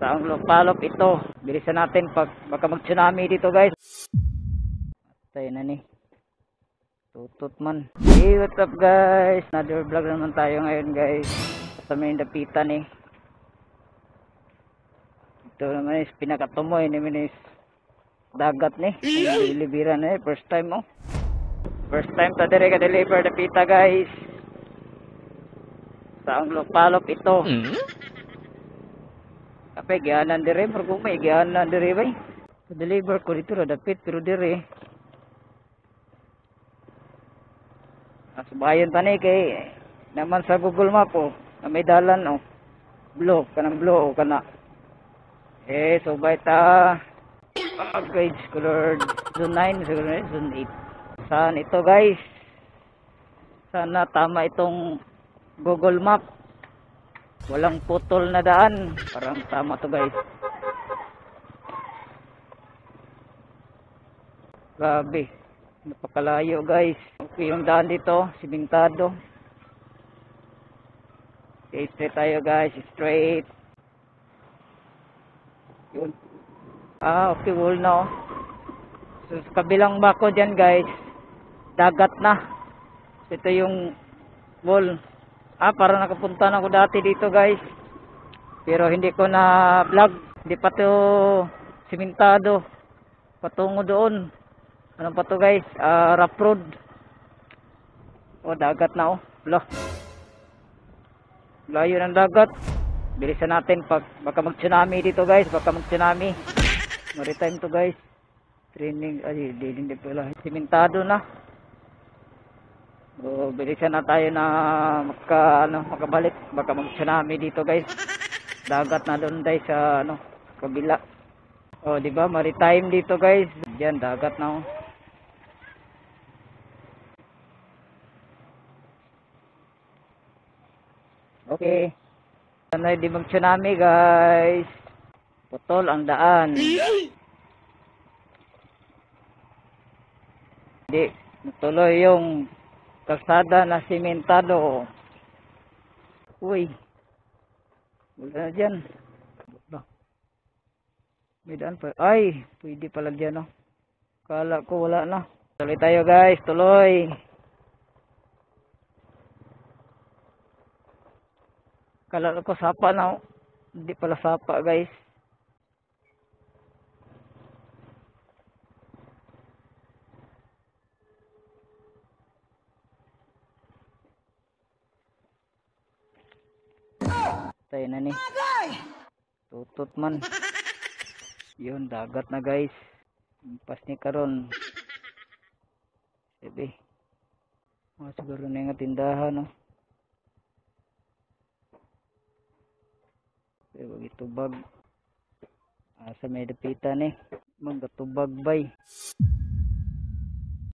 Saang lupalop ito. Bilisan natin pag baka mag-tsunami dito guys. Tayo na ni. Tutot man. Hey, what's up guys? Another vlog naman tayo ngayon guys. Sa may dapitan eh. Ito naman is pinakatumoy ni Minis. Dagat ni. Deliveran eh. First time oh. First time ta dire ka deliver dapita guys. Saang lupalop ito. Kapag gianan dire, pero may gianan dire bay. Deliver ko dito ra dapit pero dire. Subayon tani kay naman sa Google Map oh, na may dalan oh. Blue, kanang blue oh, kana. Subay ta grades color zone 9, zone 8. Saan ito guys? Sana tama itong Google Map. Walang putol na daan. Parang tama to guys. Grabe. Napakalayo guys. Okay yung daan dito. Simentado. Okay, straight tayo guys. Straight. Yun. Okay, wall na oh. So, sa kabilang bako dyan guys. Dagat na. So, ito yung wall. Parang nakapunta na ako dati dito guys. Pero hindi ko na vlog. Hindi pa to simentado. Patungo doon. Ano pa to guys? Rough road. Dagat na oh. Loh. Layo ng dagat. Bilisan natin pag baka mag-tsunami dito guys. Baka mag-tsunami. Maritime to guys. Training. Hindi pala. Simentado na. Bilisan na tayo na makabalik. Baka mag-tsunami dito guys. Dagat na doon guys sa kabila. Di ba? Maritime dito guys. Diyan dagat na oh. Okay. Sana di mag-tsunami guys. Putol ang daan. Hindi. Tuloy yung kalsada na simentado. Uy. Wala na dyan. May daan pa. Ay. Pwede pala dyan oh. Kala ko wala na. Tuloy tayo guys. Tuloy. Kala ko sapa na oh. Hindi pala sapa guys. Tayo na ni. Tutot man. Yun, dagat na guys. Pas ni karon. Sabi. Siguro na yung tindahan no. Pero itubag. Sa may dapitan eh. Magkatubag bay.